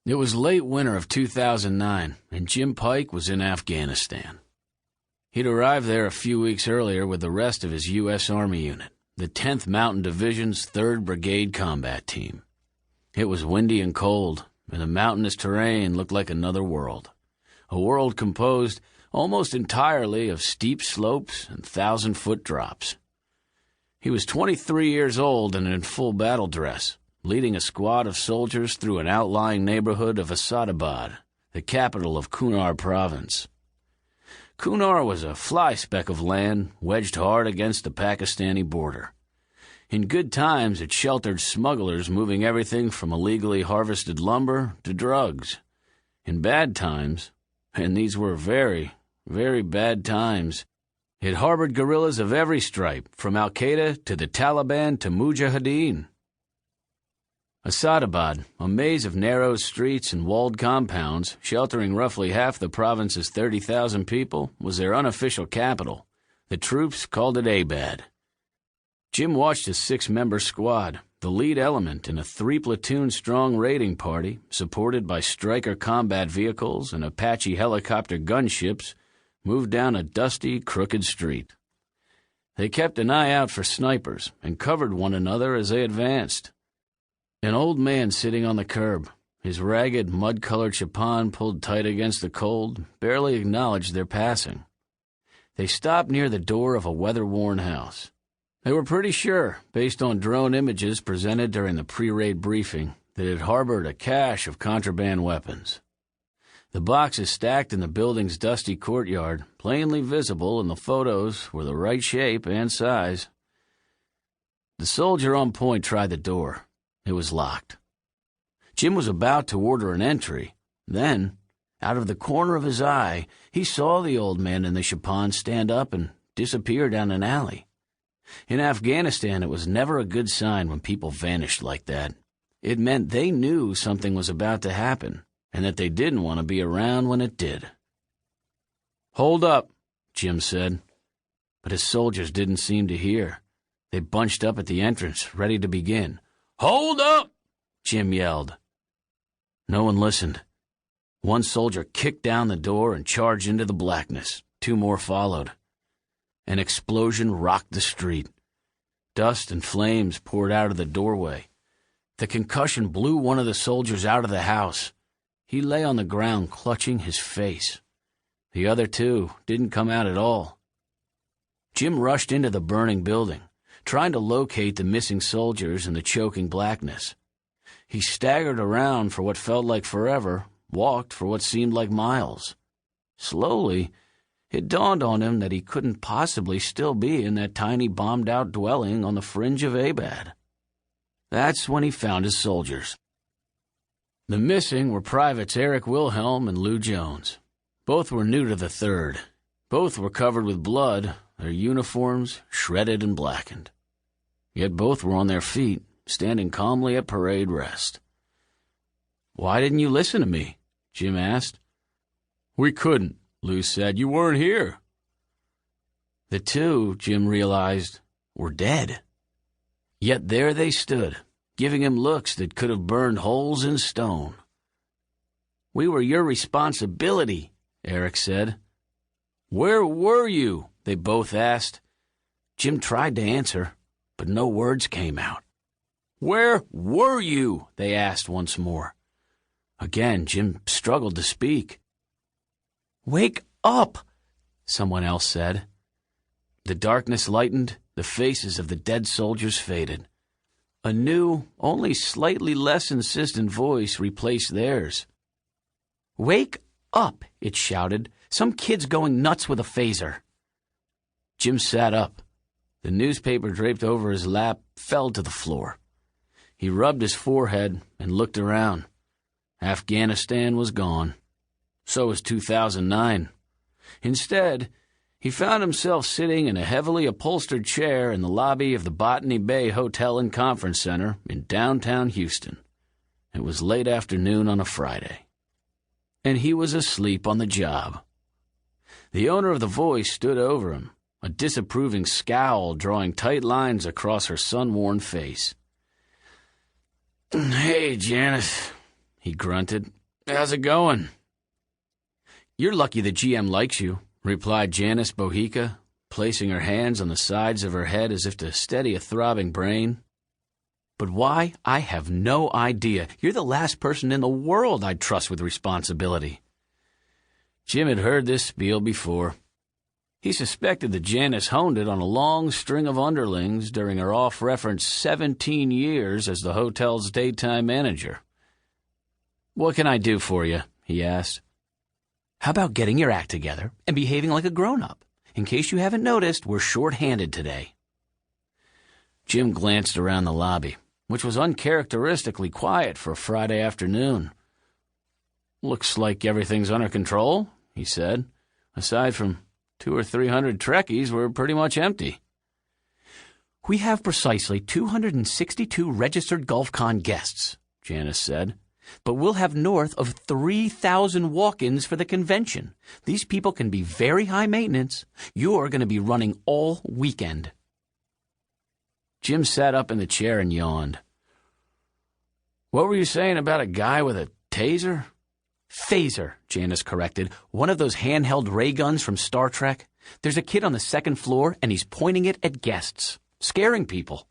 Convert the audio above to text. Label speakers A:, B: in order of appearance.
A: It was late winter of 2009, and Jim Pike was in Afghanistan. He'd arrived there a few weeks earlier with the rest of his U.S. Army unit, the 10th Mountain Division's 3rd Brigade Combat Team. It was windy and cold, and the mountainous terrain looked like another world. A world composed almost entirely of steep slopes and 1,000-foot drops. He was 23 years old and in full battle dress, leading a squad of soldiers through an outlying neighborhood of Asadabad, the capital of Kunar province. Kunar was a fly-speck of land wedged hard against the Pakistani border. In good times, it sheltered smugglers moving everything from illegally harvested lumber to drugs. In bad times, and these were very, very bad times, it harbored guerrillas of every stripe, from Al-Qaeda to the Taliban to Mujahideen. Asadabad, a maze of narrow streets and walled compounds, sheltering roughly half the province's 30,000 people, was their unofficial capital. The troops called it Abad. Jim watched his 6-member squad, the lead element in a 3-platoon-strong raiding party, supported by Stryker combat vehicles and Apache helicopter gunships, move down a dusty, crooked street. They kept an eye out for snipers and covered one another as they advanced. An old man sitting on the curb, his ragged, mud-colored chiffon pulled tight against the cold, barely acknowledged their passing. They stopped near the door of a weather-worn house. They were pretty sure, based on drone images presented during the pre-raid briefing, that it harbored a cache of contraband weapons. The boxes stacked in the building's dusty courtyard, plainly visible in the photos, were the right shape and size. The soldier on point tried the door. It was locked. Jim was about to order an entry. Then, out of the corner of his eye, he saw the old man in the chiffon stand up and disappear down an alley. In Afghanistan, it was never a good sign when people vanished like that. It meant they knew something was about to happen, and that they didn't want to be around when it did. "Hold up," Jim said. But his soldiers didn't seem to hear. They bunched up at the entrance, ready to begin. "Hold up!" Jim yelled. No one listened. One soldier kicked down the door and charged into the blackness. 2 more followed. An explosion rocked the street. Dust and flames poured out of the doorway. The concussion blew one of the soldiers out of the house. He lay on the ground clutching his face. The other 2 didn't come out at all. Jim rushed into the burning building, trying to locate the missing soldiers in the choking blackness. He staggered around for what felt like forever, walked for what seemed like miles. Slowly, it dawned on him that he couldn't possibly still be in that tiny bombed-out dwelling on the fringe of Abad. That's when he found his soldiers. The missing were Privates Eric Wilhelm and Lou Jones. Both were new to the 3rd. Both were covered with blood, their uniforms shredded and blackened. Yet both were on their feet, standing calmly at parade rest. "Why didn't you listen to me?" Jim asked. "We couldn't," Lou said. "You weren't here." The 2, Jim realized, were dead. Yet there they stood, giving him looks that could have burned holes in stone. "We were your responsibility," Eric said. "Where were you?" they both asked. Jim tried to answer, but no words came out. "Where were you?" they asked once more. Again, Jim struggled to speak. "Wake up," someone else said. The darkness lightened, the faces of the dead soldiers faded. A new, only slightly less insistent voice replaced theirs. "Wake up," it shouted. "Some kid's going nuts with a phaser." Jim sat up. The newspaper draped over his lap fell to the floor. He rubbed his forehead and looked around. Afghanistan was gone. So was 2009. Instead, he found himself sitting in a heavily upholstered chair in the lobby of the Botany Bay Hotel and Conference Center in downtown Houston. It was late afternoon on a Friday. And he was asleep on the job. The owner of the voice stood over him, a disapproving scowl drawing tight lines across her sun-worn face. "Hey, Janice," he grunted. "How's it going?" "You're lucky the GM likes you," replied Janice Bohica, placing her hands on the sides of her head as if to steady a throbbing brain. "But why? I have no idea. You're the last person in the world I'd trust with responsibility." Jim had heard this spiel before. He suspected that Janice honed it on a long string of underlings during her off-reference 17 years as the hotel's daytime manager. "What can I do for you?" he asked. "How about getting your act together and behaving like a grown-up? In case you haven't noticed, we're short-handed today." Jim glanced around the lobby, which was uncharacteristically quiet for a Friday afternoon. "Looks like everything's under control," he said. "Aside from 200 or 300 Trekkies, we're pretty much empty." "We have precisely 262 registered GulfCon guests," Janice said. "But we'll have north of 3,000 walk-ins for the convention. These people can be very high maintenance. You're going to be running all weekend." Jim sat up in the chair and yawned. "What were you saying about a guy with a taser?" "Phaser," Janice corrected. "One of those handheld ray guns from Star Trek. There's a kid on the second floor, and he's pointing it at guests, scaring people."